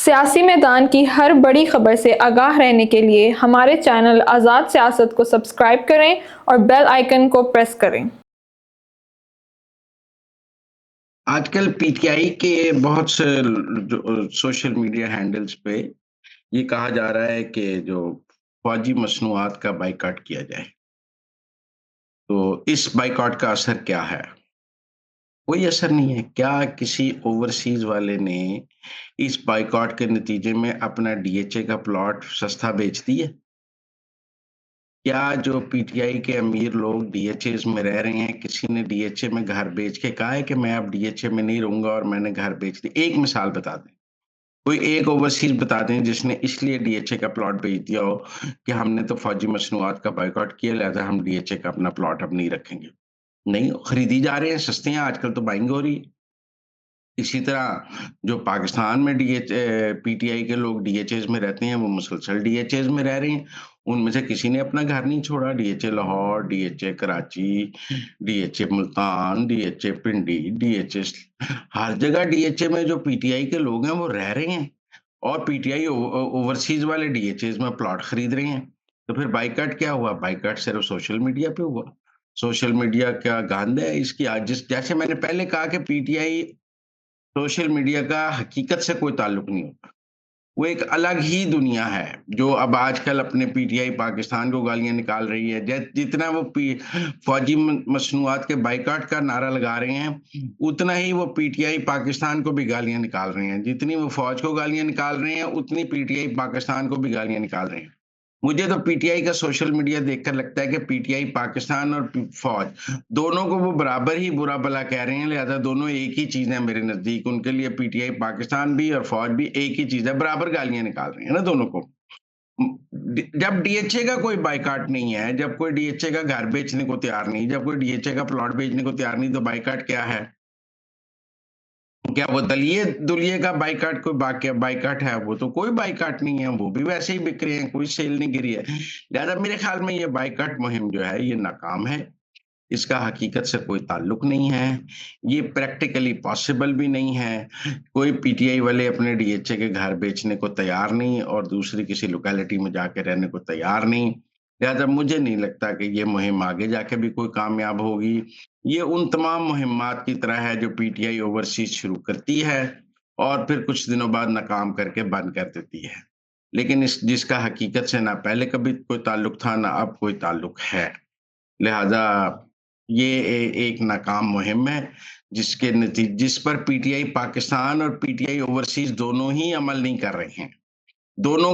سیاسی میدان کی ہر بڑی خبر سے آگاہ رہنے کے لیے ہمارے چینل آزاد سیاست کو سبسکرائب کریں اور بیل آئیکن کو پریس کریں۔ آج کل پی ٹی آئی کے بہت سے سوشل میڈیا ہینڈلز پہ یہ کہا جا رہا ہے کہ جو فوجی مصنوعات کا بائیکاٹ کیا جائے، تو اس بائیکاٹ کا اثر کیا ہے؟ کوئی اثر نہیں ہے۔ کیا کسی اوورسیز والے نے اس بائیکاٹ کے نتیجے میں اپنا ڈی ایچ اے کا پلاٹ سستا بیچ دی ہے؟ کیا جو پی ٹی آئی کے امیر لوگ ڈی ایچ ایز میں رہ رہے ہیں، کسی نے ڈی ایچ اے میں گھر بیچ کے کہا ہے کہ میں اب ڈی ایچ اے میں نہیں رہوں گا اور میں نے گھر بیچ دی؟ ایک مثال بتا دیں، کوئی ایک اوورسیز بتا دیں جس نے اس لیے ڈی ایچ اے کا پلاٹ بیچ دیا ہو کہ ہم نے تو فوجی مصنوعات کا بائیکاٹ کیا، لہذا ہم ڈی ایچ اے کا اپنا پلاٹ اب نہیں رکھیں گے۔ نہیں، خریدی جا رہے ہیں، سستے ہیں، آج کل تو بائنگ ہو رہی ہے۔ اسی طرح جو پاکستان میں پی ٹی آئی کے لوگ ڈی ایچ ایز میں رہتے ہیں، وہ مسلسل ڈی ایچ ایز میں رہ رہے ہیں، ان میں سے کسی نے اپنا گھر نہیں چھوڑا۔ D H A Lahore, D H A Karachi, D H A Multan, D H A Pindi, D H A ہر جگہ ڈی ایچ اے میں جو پی ٹی آئی کے لوگ ہیں وہ رہ رہے ہیں، اور پی ٹی آئی اوورسیز والے ڈی ایچ ایز میں پلاٹ خرید رہے ہیں۔ تو پھر بائیکاٹ کیا ہوا؟ بائیکاٹ صرف سوشل میڈیا پہ ہوا۔ سوشل میڈیا کا گاند ہے اس کی۔ آج جیسے میں نے پہلے کہا کہ P T I social media کا حقیقت سے کوئی تعلق نہیں ہوتا، وہ ایک الگ ہی دنیا ہے جو اب آج کل اپنے پی ٹی آئی پاکستان کو گالیاں نکال رہی ہے۔ جتنا وہ فوجی مصنوعات کے بائیکاٹ کا نعرہ لگا رہے ہیں، اتنا ہی وہ پی ٹی آئی پاکستان کو بھی گالیاں نکال رہے ہیں۔ جتنی وہ فوج کو گالیاں نکال رہے ہیں، اتنی پی ٹی آئی پاکستان کو بھی گالیاں نکال رہے ہیں۔ مجھے تو پی ٹی آئی کا سوشل میڈیا دیکھ کر لگتا ہے کہ پی ٹی آئی پاکستان اور فوج دونوں کو وہ برابر ہی برا بلا کہہ رہے ہیں، لہذا دونوں ایک ہی چیز ہیں میرے نزدیک۔ ان کے لیے پی ٹی آئی پاکستان بھی اور فوج بھی ایک ہی چیز ہے، برابر گالیاں نکال رہے ہیں نا دونوں کو۔ جب ڈی ایچ اے کا کوئی بائیکاٹ نہیں ہے، جب کوئی ڈی ایچ اے کا گھر بیچنے کو تیار نہیں، جب کوئی ڈی ایچ اے کا پلاٹ بیچنے کو تیار نہیں، تو بائیکاٹ کیا ہے؟ کیا وہ دلیے کا بائیکاٹ کوئی بائیکاٹ ہے؟ وہ تو کوئی بائیکاٹ نہیں ہے، وہ بھی ویسے ہی بک رہے ہیں، کوئی سیل نہیں گری ہے۔ لہذا میرے خیال میں یہ بائیکاٹ مہم جو ہے یہ ناکام ہے، اس کا حقیقت سے کوئی تعلق نہیں ہے، یہ پریکٹیکلی پاسبل بھی نہیں ہے۔ کوئی پی ٹی آئی والے اپنے ڈی ایچ اے کے گھر بیچنے کو تیار نہیں اور دوسری کسی لوکیلٹی میں جا کے رہنے کو تیار نہیں، لہذا مجھے نہیں لگتا کہ یہ مہم آگے جا کے بھی کوئی کامیاب ہوگی۔ یہ ان تمام مہمات کی طرح ہے جو پی ٹی آئی اوورسیز شروع کرتی ہے اور پھر کچھ دنوں بعد ناکام کر کے بند کر دیتی ہے، لیکن جس کا حقیقت سے نہ پہلے کبھی کوئی تعلق تھا نہ اب کوئی تعلق ہے۔ لہذا یہ ایک ناکام مہم ہے جس پر پی ٹی آئی پاکستان اور پی ٹی آئی اوورسیز دونوں ہی عمل نہیں کر رہے ہیں۔ دونوں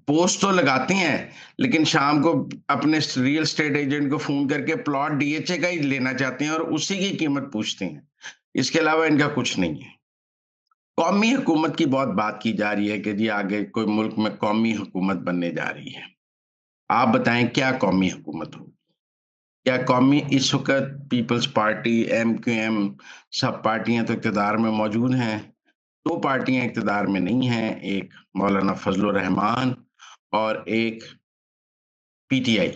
پوسٹ تو لگاتے ہیں، لیکن شام کو اپنے ریئل اسٹیٹ ایجنٹ کو فون کر کے پلاٹ ڈی ایچ اے کا ہی لینا چاہتے ہیں اور اسی کی قیمت پوچھتے ہیں، اس کے علاوہ ان کا کچھ نہیں ہے۔ قومی حکومت کی بہت بات کی جا رہی ہے کہ جی آگے کوئی ملک میں قومی حکومت بننے جا رہی ہے۔ آپ بتائیں کیا قومی حکومت ہو؟ کیا قومی اس وقت Peoples Party, M Q M, سب پارٹیاں تو اقتدار میں موجود ہیں، دو پارٹیاں اقتدار میں نہیں ہیں، ایک مولانا فضل الرحمان اور ایک پی ٹی آئی۔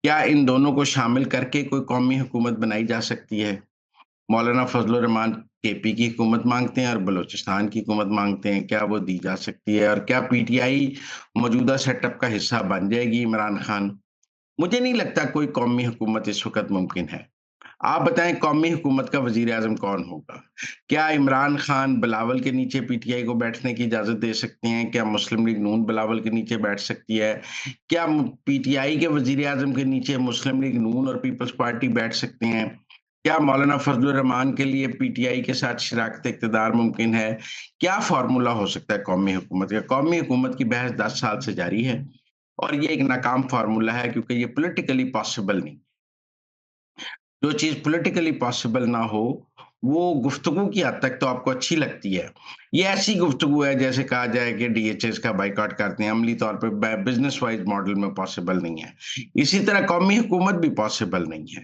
کیا ان دونوں کو شامل کر کے کوئی قومی حکومت بنائی جا سکتی ہے؟ مولانا فضل الرحمان کے پی کی حکومت مانگتے ہیں اور بلوچستان کی حکومت مانگتے ہیں، کیا وہ دی جا سکتی ہے؟ اور کیا پی ٹی آئی موجودہ سیٹ اپ کا حصہ بن جائے گی عمران خان؟ مجھے نہیں لگتا کوئی قومی حکومت اس وقت ممکن ہے۔ آپ بتائیں قومی حکومت کا وزیر اعظم کون ہوگا؟ کیا عمران خان بلاول کے نیچے پی ٹی آئی کو بیٹھنے کی اجازت دے سکتے ہیں؟ کیا مسلم لیگ نون بلاول کے نیچے بیٹھ سکتی ہے؟ کیا پی ٹی آئی کے وزیر اعظم کے نیچے مسلم لیگ نون اور پیپلز پارٹی بیٹھ سکتے ہیں؟ کیا مولانا فضل الرحمان کے لیے پی ٹی آئی کے ساتھ شراکت اقتدار ممکن ہے؟ کیا فارمولا ہو سکتا ہے قومی حکومت کا؟ قومی حکومت کی بحث 10 سال سے جاری ہے اور یہ ایک ناکام فارمولا ہے، کیونکہ یہ پولیٹیکلی پاسبل نہیں۔ جو چیز پولیٹیکلی پاسبل نہ ہو وہ گفتگو کی حد تک تو آپ کو اچھی لگتی ہے۔ یہ ایسی گفتگو ہے جیسے کہا جائے کہ ڈی ایچ ایس کا بائیکاٹ کرتے ہیں، عملی طور پہ بزنس وائز ماڈل میں پاسبل نہیں ہے۔ اسی طرح قومی حکومت بھی پاسبل نہیں ہے۔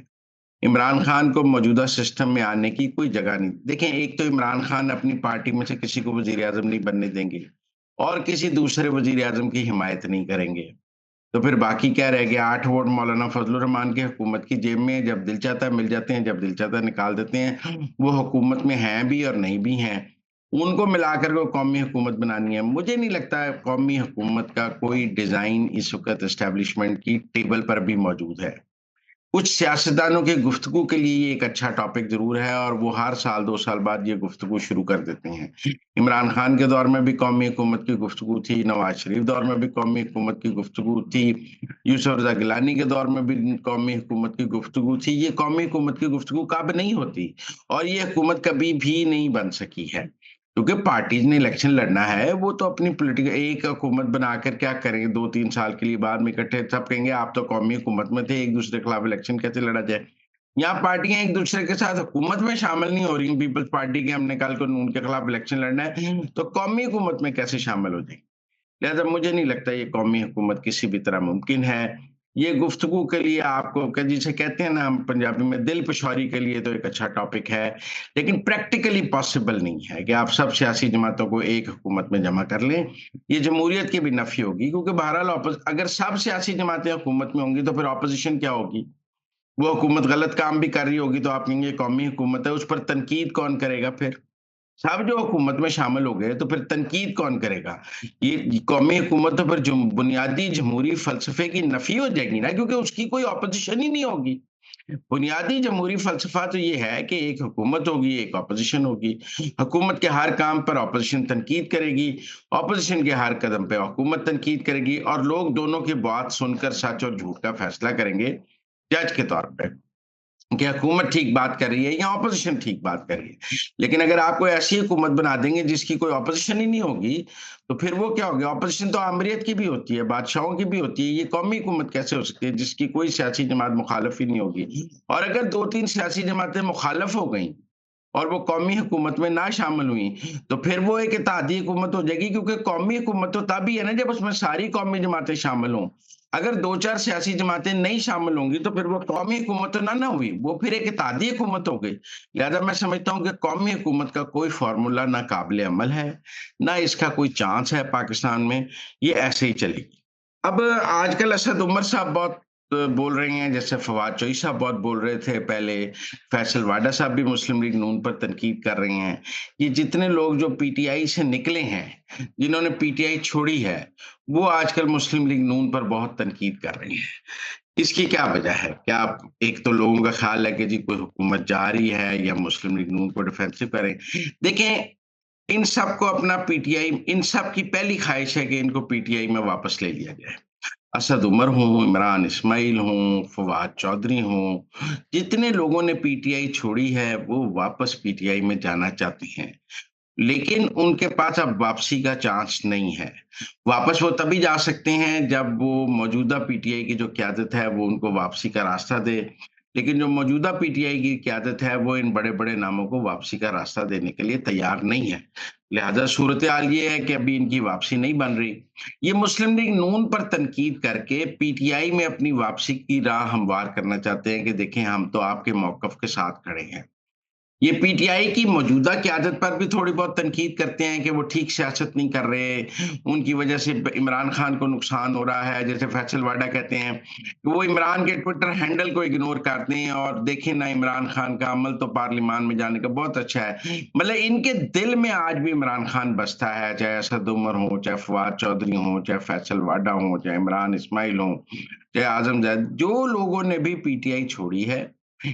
عمران خان کو موجودہ سسٹم میں آنے کی کوئی جگہ نہیں۔ دیکھیں، ایک تو عمران خان اپنی پارٹی میں سے کسی کو وزیر اعظم نہیں بننے دیں گے اور کسی دوسرے وزیر اعظم کی حمایت نہیں کریں گے، تو پھر باقی کیا رہ گیا؟ 8 ووٹ مولانا فضل الرحمان کی حکومت کی جیب میں، جب دل چاہتا ہے مل جاتے ہیں، جب دل چاہتا ہے نکال دیتے ہیں۔ وہ حکومت میں ہیں بھی اور نہیں بھی ہیں۔ ان کو ملا کر کو قومی حکومت بنانی ہے. مجھے نہیں لگتا ہے قومی حکومت کا کوئی ڈیزائن اس وقت اسٹیبلشمنٹ کی ٹیبل پر بھی موجود ہے. کچھ سیاستدانوں کی گفتگو کے لیے یہ ایک اچھا ٹاپک ضرور ہے، اور وہ ہر سال 2 سال بعد یہ گفتگو شروع کر دیتے ہیں. عمران خان کے دور میں بھی قومی حکومت کی گفتگو تھی، نواز شریف دور میں بھی قومی حکومت کی گفتگو تھی، یوسف رضا گیلانی کے دور میں بھی قومی حکومت کی گفتگو تھی. یہ قومی حکومت کی گفتگو کب نہیں ہوتی، اور یہ حکومت کبھی بھی نہیں بن سکی ہے، کیونکہ پارٹیز نے الیکشن لڑنا ہے. وہ تو اپنی پولیٹیکل ایک حکومت بنا کر کیا کریں گے 2-3 سال کے لیے، بعد میں اکٹھے سب کہیں گے آپ تو قومی حکومت میں تھے، ایک دوسرے کے خلاف الیکشن کیسے لڑا جائے. یہاں پارٹیاں ایک دوسرے کے ساتھ حکومت میں شامل نہیں ہو رہی. پیپلز پارٹی کے ہم نے کل کو ان کے خلاف الیکشن لڑنا ہے تو قومی حکومت میں کیسے شامل ہو جائیں. لہذا مجھے نہیں لگتا یہ قومی حکومت کسی بھی طرح ممکن ہے. یہ گفتگو کے لیے آپ کو جسے کہتے ہیں نا ہم پنجابی میں دل پشوری کے لیے تو ایک اچھا ٹاپک ہے، لیکن پریکٹیکلی پاسبل نہیں ہے کہ آپ سب سیاسی جماعتوں کو ایک حکومت میں جمع کر لیں. یہ جمہوریت کی بھی نفی ہوگی، کیونکہ بہرحال اگر سب سیاسی جماعتیں حکومت میں ہوں گی تو پھر اپوزیشن کیا ہوگی؟ وہ حکومت غلط کام بھی کر رہی ہوگی تو آپ کہیں گے قومی حکومت ہے، اس پر تنقید کون کرے گا؟ پھر سب جو حکومت میں شامل ہو گئے تو پھر تنقید کون کرے گا؟ یہ قومی حکومت تو پھر بنیادی جمہوری فلسفے کی نفی ہو جائے گی نا، کیونکہ اس کی کوئی اپوزیشن ہی نہیں ہوگی. بنیادی جمہوری فلسفہ تو یہ ہے کہ ایک حکومت ہوگی، ایک اپوزیشن ہوگی. حکومت کے ہر کام پر اپوزیشن تنقید کرے گی، اپوزیشن کے ہر قدم پہ حکومت تنقید کرے گی، اور لوگ دونوں کی بات سن کر سچ اور جھوٹ کا فیصلہ کریں گے جج کے طور پہ کہ حکومت ٹھیک بات کر رہی ہے یا اپوزیشن ٹھیک بات کر رہی ہے. لیکن اگر آپ کوئی ایسی حکومت بنا دیں گے جس کی کوئی اپوزیشن ہی نہیں ہوگی تو پھر وہ کیا ہوگی؟ اپوزیشن تو آمریت کی بھی ہوتی ہے، بادشاہوں کی بھی ہوتی ہے. یہ قومی حکومت کیسے ہو سکتی ہے جس کی کوئی سیاسی جماعت مخالف ہی نہیں ہوگی؟ اور اگر 2-3 سیاسی جماعتیں مخالف ہو گئیں اور وہ قومی حکومت میں نہ شامل ہوئی تو پھر وہ ایک اتحادی حکومت ہو جائے گی، کیونکہ قومی حکومت تو تب ہی ہے نا جب اس میں ساری قومی جماعتیں شامل ہوں. اگر 2-4 سیاسی جماعتیں نہیں شامل ہوں گی تو پھر وہ قومی حکومت تو نہ ہوئی، وہ پھر ایک اتحادی حکومت ہو گئی. لہذا میں سمجھتا ہوں کہ قومی حکومت کا کوئی فارمولا نہ قابل عمل ہے، نہ اس کا کوئی چانس ہے پاکستان میں. یہ ایسے ہی چلے گی. اب آج کل اسد عمر صاحب بہت بول رہے ہیں، جیسے فواد چوہی صاحب بہت بول رہے تھے پہلے، فیصل واڈا صاحب بھی مسلم لیگ نون پر تنقید کر رہے ہیں. یہ جتنے لوگ جو پی ٹی آئی سے نکلے ہیں، جنہوں نے پی ٹی آئی چھوڑی ہے، وہ آج کل مسلم لیگ نون پر بہت تنقید کر رہے ہیں. اس کی کیا وجہ ہے؟ کیا ایک تو لوگوں کا خیال ہے کہ جی کوئی حکومت جا رہی ہے یا مسلم لیگ نون کو ڈیفینسو کریں. دیکھیں، ان سب کو اپنا پی ٹی آئی، ان سب کی پہلی خواہش ہے کہ ان کو پی ٹی آئی میں واپس لے لیا جائے. اسد عمر ہوں، عمران اسماعیل ہوں، فواد چودھری ہوں، جتنے لوگوں نے پی ٹی آئی چھوڑی ہے وہ واپس پی ٹی آئی میں جانا چاہتے ہیں، لیکن ان کے پاس اب واپسی کا چانس نہیں ہے. واپس وہ تبھی جا سکتے ہیں جب وہ موجودہ پی ٹی آئی کی جو قیادت ہے وہ ان کو واپسی کا راستہ دے، لیکن جو موجودہ پی ٹی آئی کی قیادت ہے وہ ان بڑے بڑے ناموں کو واپسی کا راستہ دینے کے لیے تیار نہیں ہے. لہذا صورتحال یہ ہے کہ ابھی ان کی واپسی نہیں بن رہی. یہ مسلم لیگ نون پر تنقید کر کے پی ٹی آئی میں اپنی واپسی کی راہ ہموار کرنا چاہتے ہیں کہ دیکھیں ہم تو آپ کے موقف کے ساتھ کھڑے ہیں. یہ پی ٹی آئی کی موجودہ قیادت پر بھی تھوڑی بہت تنقید کرتے ہیں کہ وہ ٹھیک سیاست نہیں کر رہے، ان کی وجہ سے عمران خان کو نقصان ہو رہا ہے. جیسے فیصل واڈا کہتے ہیں کہ وہ عمران کے ٹویٹر ہینڈل کو اگنور کرتے ہیں، اور دیکھیں نا عمران خان کا عمل تو پارلیمان میں جانے کا بہت اچھا ہے. مطلب ان کے دل میں آج بھی عمران خان بستا ہے، چاہے اسد عمر ہوں، چاہے فواد چودھری ہوں، چاہے فیصل واڈا ہوں، چاہے عمران اسماعیل ہوں، چاہے اعظم زید، جو لوگوں نے بھی پی ٹی آئی چھوڑی ہے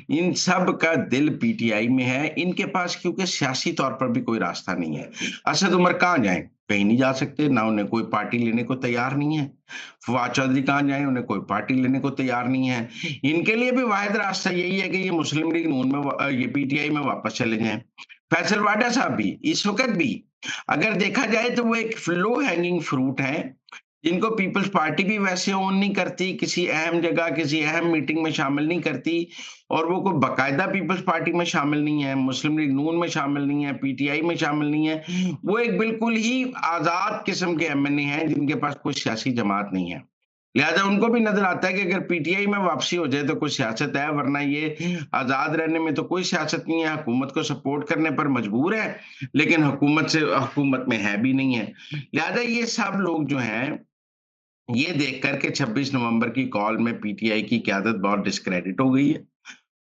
ان سب کا دل پی ٹی آئی میں ہے. ان کے پاس کیونکہ سیاسی طور پر بھی کوئی راستہ نہیں ہے. اسد عمر کہاں جائیں؟ کہیں نہیں جا سکتے، نہ انہیں کوئی پارٹی لینے کو تیار نہیں ہے. فواد چودھری کہاں جائیں؟ انہیں کوئی پارٹی لینے کو تیار نہیں ہے. ان کے لیے بھی واحد راستہ یہی ہے کہ یہ مسلم لیگ نون میں، یہ پی ٹی آئی میں واپس چلے جائیں. فیصل واڈا صاحب بھی اس وقت بھی اگر دیکھا جائے تو وہ ایک لو ہینگنگ فروٹ ہے، جن کو پیپلز پارٹی بھی ویسے اون نہیں کرتی، کسی اہم جگہ کسی اہم میٹنگ میں شامل نہیں کرتی، اور وہ کوئی باقاعدہ پیپلز پارٹی میں شامل نہیں ہے، مسلم لیگ نون میں شامل نہیں ہے، پی ٹی آئی میں شامل نہیں ہے. وہ ایک بالکل ہی آزاد قسم کے ایم این اے ہیں جن کے پاس کوئی سیاسی جماعت نہیں ہے. لہذا ان کو بھی نظر آتا ہے کہ اگر پی ٹی آئی میں واپسی ہو جائے تو کوئی سیاست ہے، ورنہ یہ آزاد رہنے میں تو کوئی سیاست نہیں ہے. حکومت کو سپورٹ کرنے پر مجبور ہے لیکن حکومت میں ہے بھی نہیں ہے. لہذا یہ سب لوگ جو ہیں یہ دیکھ کر کے 26 نومبر کی کال میں پی ٹی آئی کی قیادت بہت ڈسکریڈٹ ہو گئی ہے،